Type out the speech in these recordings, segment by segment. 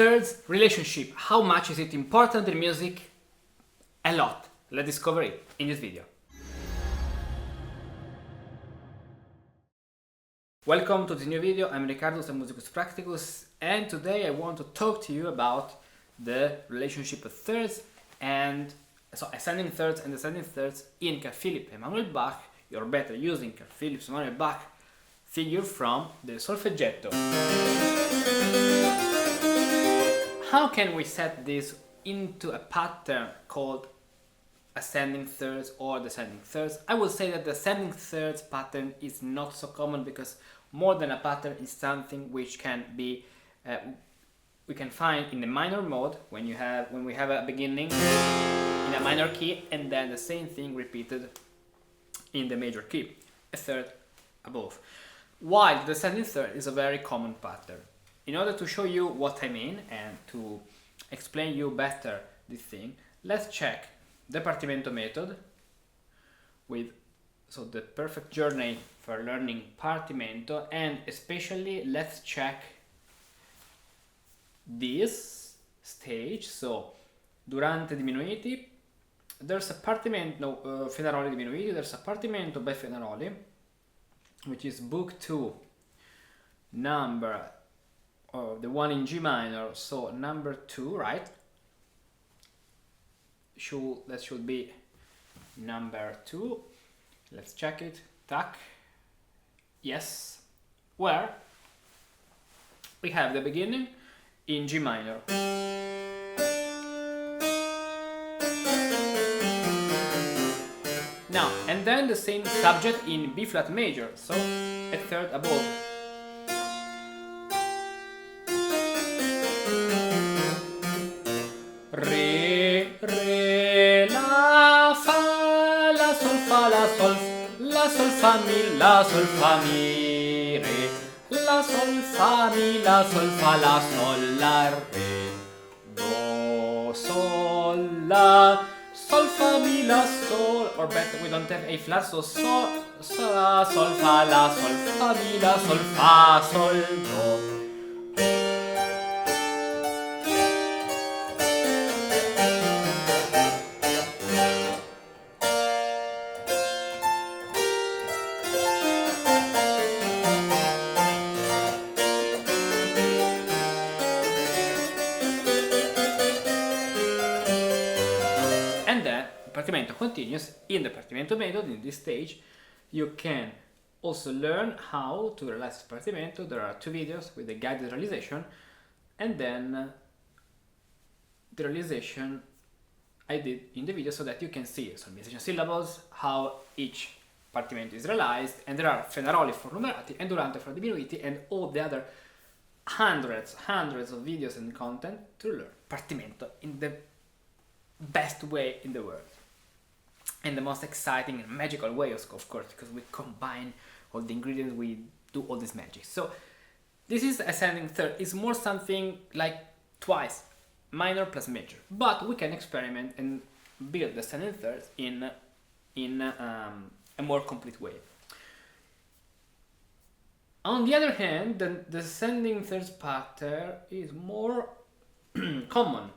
thirds relationship. How much is it important in music? A lot. Let's discover it in this video. Welcome to this new video. I'm Riccardo from Musicus Practicus, and today I want to talk to you about the relationship of thirds and ascending thirds and descending thirds in Carl Philipp Emanuel Bach, or better using Carl Philipp Emanuel Bach figure from the Solfeggietto. How can we set this into a pattern called ascending thirds or descending thirds? I would say that the ascending thirds pattern is not so common because more than a pattern is something which can be we can find in the minor mode when we have a beginning in a minor key and then the same thing repeated in the major key, a third above. While the descending third is a very common pattern. In order to show you what I mean and to explain you better this thing, let's check the partimento method with the perfect journey for learning partimento, and especially let's check this stage. So durante diminuiti there's a partimento federali diminuiti, there's a partimento by federali, which is book 2 number the one in G minor, so number 2, right? That should be number 2. Let's check it. Tac. Yes. Where we have the beginning in G minor. Now, and then the same subject in B flat major, so a third above. Re, re, la, fa, la, sol, fa, la, sol, la, sol, fa, mi, la, sol, fa, mi, re, la, sol, fa, mi, la, sol, fa, la, sol, la, re, do, sol, la, sol, fa, mi, la, sol, or better, we don't have A flat, so sol, la, sol, fa, la, sol, fa, mi, la, sol, fa, sol, do. And then partimento continues in the partimento method. In this stage you can also learn how to realize this partimento. There are 2 videos with the guided realization, and then the realization I did in the video so that you can see solfeggiation syllables, how each partimento is realized, and there are federali for numerati and durante for diminuiti and all the other hundreds of videos and content to learn partimento in the best way in the world, and the most exciting and magical way, of course, because we combine all the ingredients, we do all this magic. So this is ascending third. It's more something like twice minor plus major, but we can experiment and build the ascending thirds in a more complete way. On the other hand, the descending thirds pattern is more common.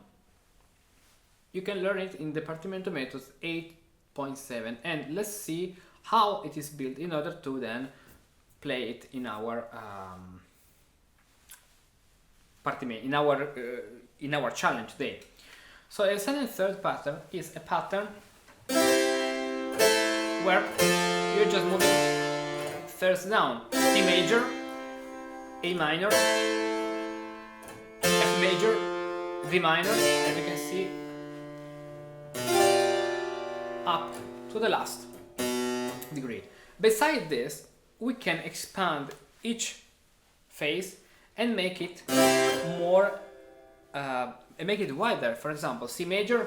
You can learn it in the partimento methods 8.7, and let's see how it is built in order to then play it in our in our challenge day. So a ascending third pattern is a pattern where you're just moving thirds down: C major, A minor, F major, D minor, and you can see up to the last degree. Beside this, we can expand each phase and make it more make it wider. For example, C major,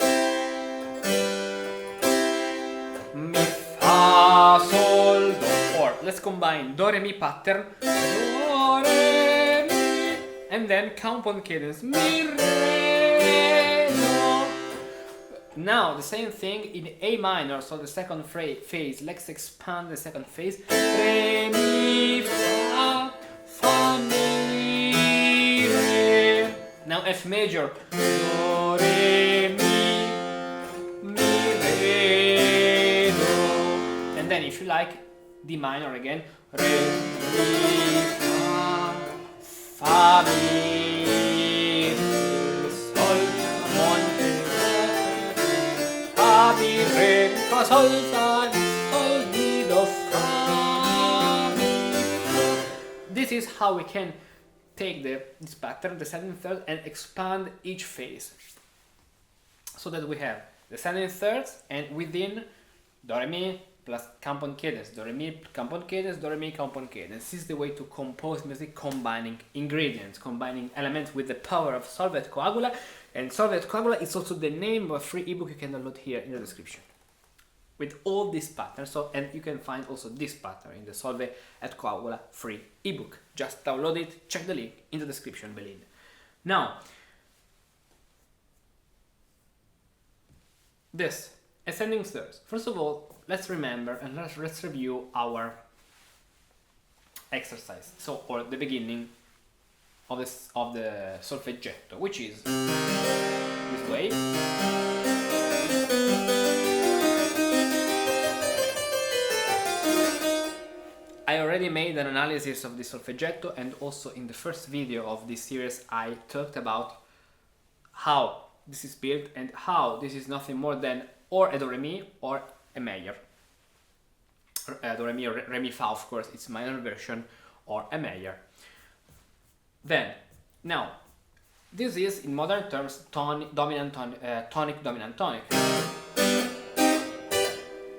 mi, fa, sol, do, or let's combine do, re, mi pattern, do, re, mi, and then counterpoint cadence, mi, re, do. Now the same thing in A minor, so the second phase. Let's expand the second phase. Re, mi, fa, fa, mi, re. Now F major, do, re, mi, re, do. And then if you like, D minor again, re, mi, fa, mi, sol, monte, fa, mi, re, fa, sol, fa, sol, mi, do, fa, mi. This is how we can take this pattern, the second third, and expand each phase. So that we have the second thirds, and within do, re, mi, plus compound cadence, do, re, mi, compound cadence, do, re, mi, compound cadence. This is the way to compose music, combining ingredients, combining elements with the power of Solve et Coagula. And Solve et Coagula is also the name of a free ebook you can download here in the description, with all these patterns. So, and you can find also this pattern in the Solve et Coagula free ebook. Just download it, check the link in the description below. Now, this ascending thirds. First of all, let's remember and let's review our exercise. So, or the beginning of this of the solfeggetto, which is this way. I already made an analysis of the solfeggetto, and also in the first video of this series I talked about how this is built and how this is nothing more than or a do re mi or a major. Do re mi or re mi fa, of course, it's minor version, or a major. Then, now, this is in modern terms tonic dominant tonic.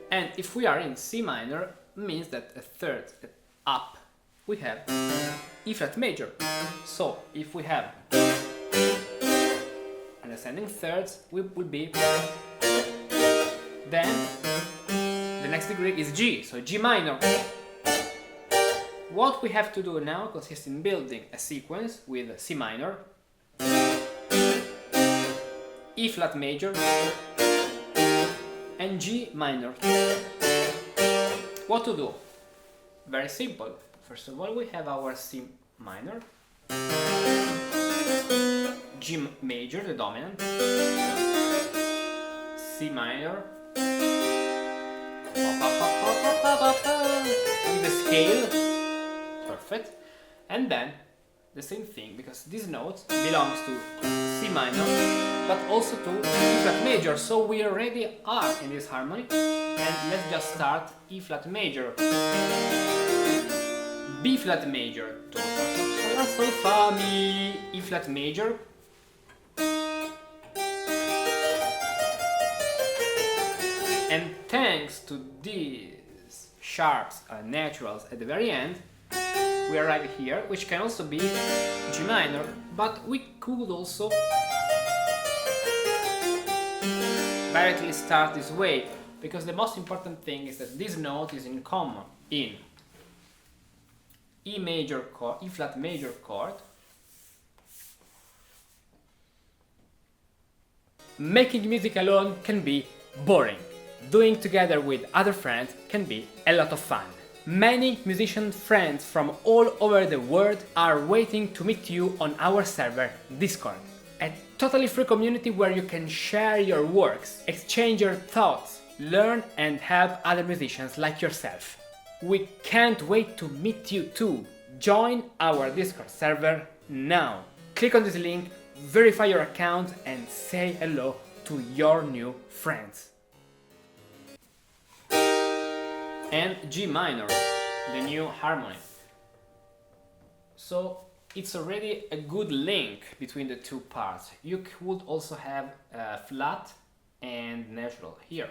And if we are in C minor, means that a third up we have E flat major. So if we have an ascending thirds, we will be, then the next degree is G, so G minor. What we have to do now consists in building a sequence with C minor, E flat major, and G minor. What to do? Very simple. First of all, we have our C minor, G major, the dominant, C minor, with the scale, perfect, and then the same thing, because this note belongs to C minor, but also to E flat major, so we already are in this harmony. And let's just start E flat major, B flat major, do, sol, sol, fa, mi, E flat major, and thanks to these sharps and naturals at the very end, we arrive here, which can also be G minor, but we could also directly start this way, because the most important thing is that this note is in common in E major chord, E flat major chord. Making music alone can be boring. Doing together with other friends can be a lot of fun. Many musician friends from all over the world are waiting to meet you on our server Discord. A totally free community where you can share your works, exchange your thoughts, learn and help other musicians like yourself. We can't wait to meet you too. Join our Discord server now. Click on this link, verify your account and say hello to your new friends. And G minor, the new harmonic. So it's already a good link between the two parts. You could also have flat and natural here.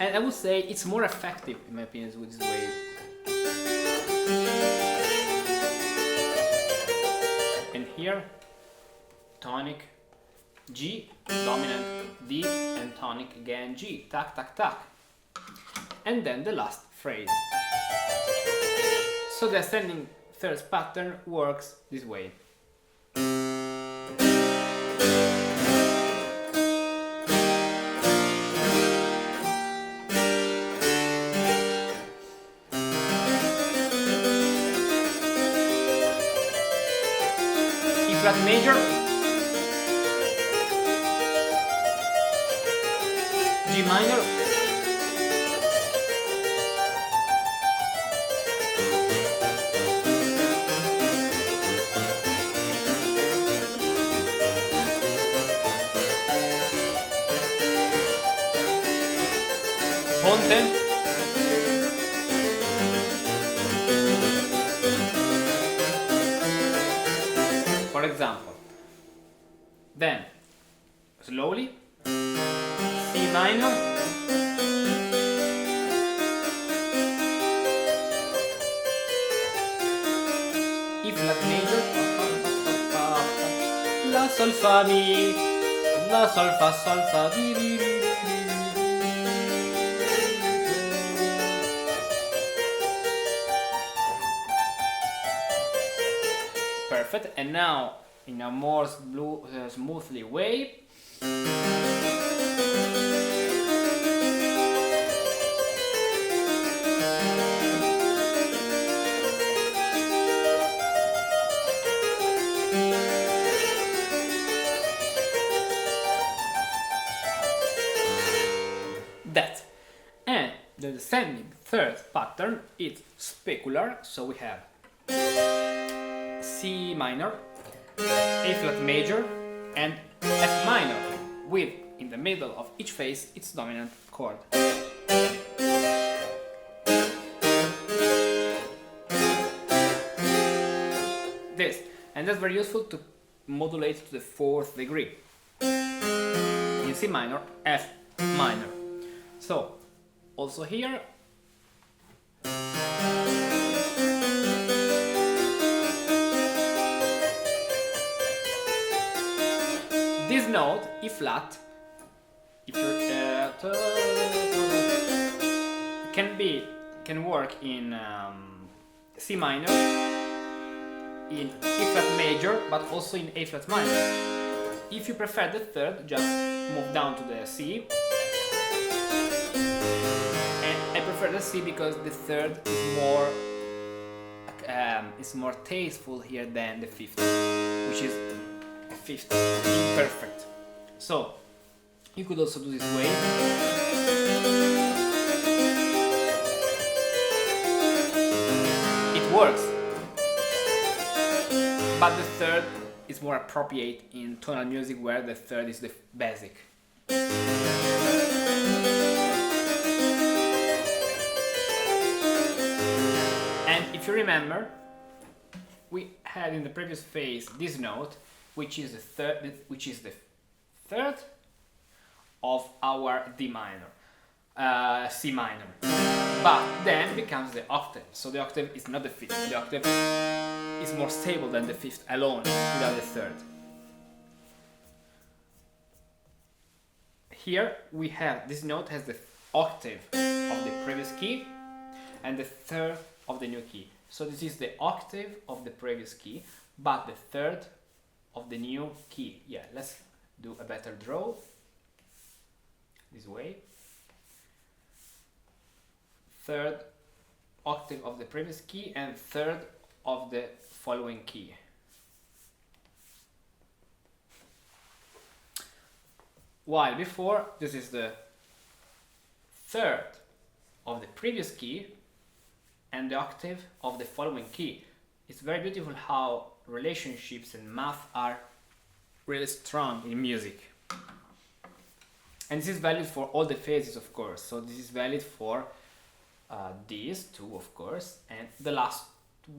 And I would say it's more effective, in my opinion, with this way. And here, tonic, G, dominant, D, and tonic again, G, tac, tac, tac. And then the last phrase. So the ascending thirds pattern works this way. flat major, G minor, ponte, for example. Then slowly C minor, E flat major, La sol fa mi, La sol fa di di di. Perfect. And now in a more smoothly way. That. And the descending third pattern is specular, so we have C minor, A flat major, and F minor, with in the middle of each phase its dominant chord. This, and that's very useful to modulate to the fourth degree. In C minor, F minor. So, also here, this note, E flat, if you're can work in C minor, in E flat major, but also in A flat minor. If you prefer the third, just move down to the C. And I prefer the C because the third is more tasteful here than the fifth, which is a fifth imperfect. So you could also do this way. It works, but the third is more appropriate in tonal music where the third is the basic. And if you remember, we had in the previous phase this note, which is the third of our D minor, C minor, but then becomes the octave. So the octave is not the fifth. The octave is more stable than the fifth alone without the third. Here we have this note has the octave of the previous key and the third of the new key. So this is the octave of the previous key, but the third of the new key. Yeah, let's do a better draw. This way. Third octave of the previous key and third of the following key. While before, this is the third of the previous key and the octave of the following key. It's very beautiful how relationships and math are really strong in music. And this is valid for all the phases, of course. So this is valid for these two, of course, and the last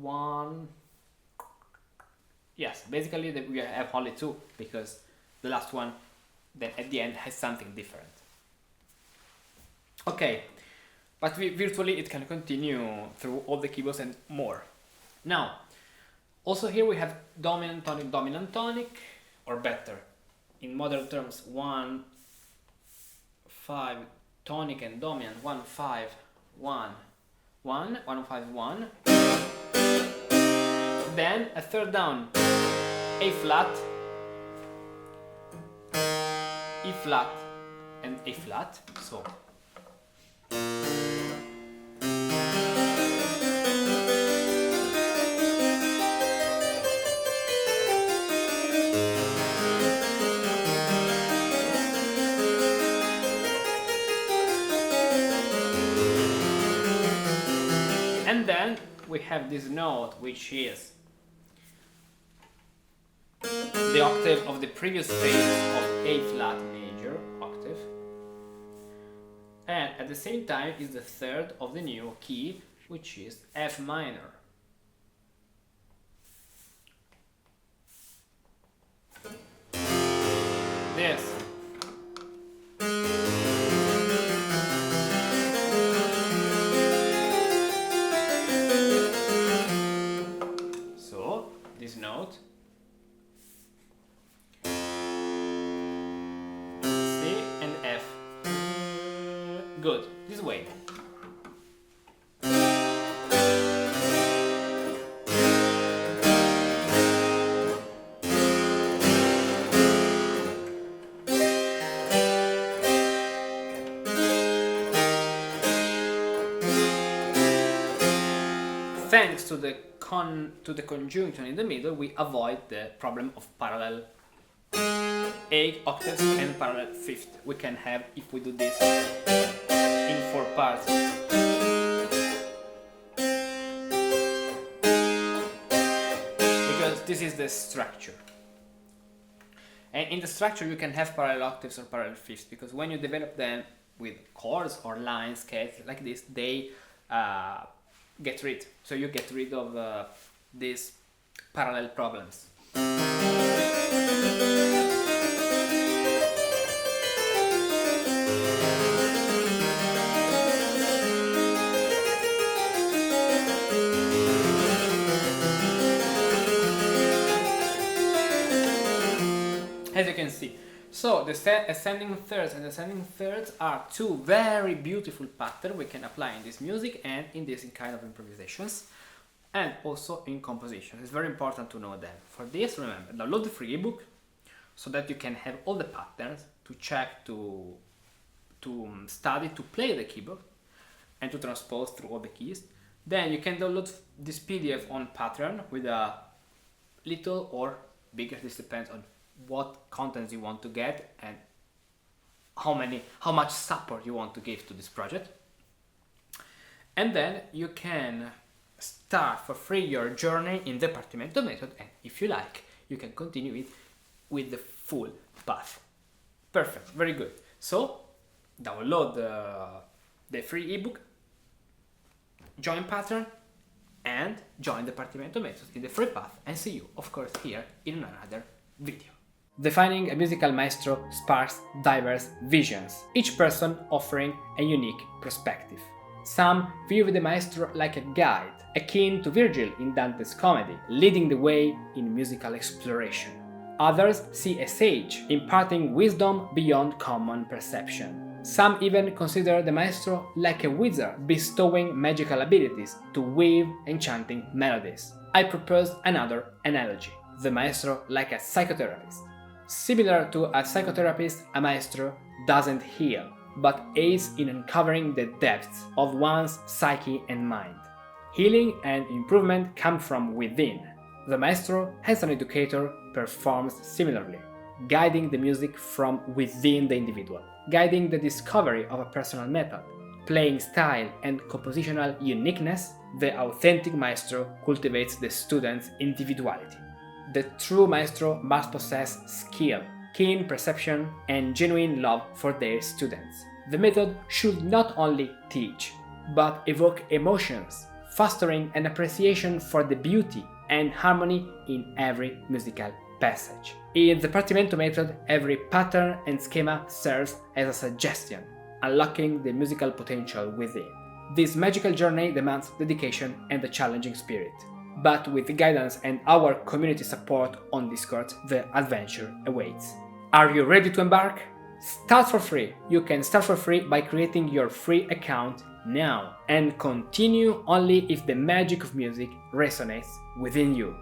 one. Yes, basically we have only two, because the last one then at the end has something different. Okay, but virtually it can continue through all the keyboards and more. Now, also here we have dominant tonic, or better, in modern terms, 1 5 tonic and dominant, 1 5 1 1 1 5 1. Then a third down, A flat, E flat, and A flat. So And then we have this note, which is the octave of the previous phrase of A flat major octave, and at the same time is the third of the new key, which is F minor. This. So, this note, C and F. Good, this way. Thanks to the conjunction in the middle, we avoid the problem of parallel 8 octaves and parallel fifth. We can have, if we do this in 4 parts. Because this is the structure. And in the structure you can have parallel octaves or parallel fifths, because when you develop them with chords or lines, scales like this, they get rid. So you get rid of these parallel problems. As you can see, so the ascending thirds and descending thirds are two very beautiful patterns we can apply in this music and in this kind of improvisations, and also in composition. It's very important to know them. For this, remember, download the free ebook so that you can have all the patterns to check, to study, to play the keyboard, and to transpose through all the keys. Then you can download this PDF on pattern with a little or bigger, this depends on what contents you want to get and how much support you want to give to this project. And then you can start for free your journey in the partimento method, and if you like, you can continue it with the full path. Perfect, very good. So download the free ebook, join pattern, and join the partimento method in the free path, and see you, of course, here in another video. Defining a musical maestro sparks diverse visions, each person offering a unique perspective. Some view the maestro like a guide, akin to Virgil in Dante's comedy, leading the way in musical exploration. Others see a sage, imparting wisdom beyond common perception. Some even consider the maestro like a wizard, bestowing magical abilities to weave enchanting melodies. I propose another analogy: the maestro like a psychotherapist. Similar to a psychotherapist, a maestro doesn't heal, but aids in uncovering the depths of one's psyche and mind. Healing and improvement come from within. The maestro, as an educator, performs similarly, guiding the music from within the individual, guiding the discovery of a personal method, playing style and compositional uniqueness. The authentic maestro cultivates the student's individuality. The true maestro must possess skill, keen perception, and genuine love for their students. The method should not only teach, but evoke emotions, fostering an appreciation for the beauty and harmony in every musical passage. In the partimento method, every pattern and schema serves as a suggestion, unlocking the musical potential within. This magical journey demands dedication and a challenging spirit. But with guidance and our community support on Discord, the adventure awaits. Are you ready to embark? Start for free. You can start for free by creating your free account now, and continue only if the magic of music resonates within you.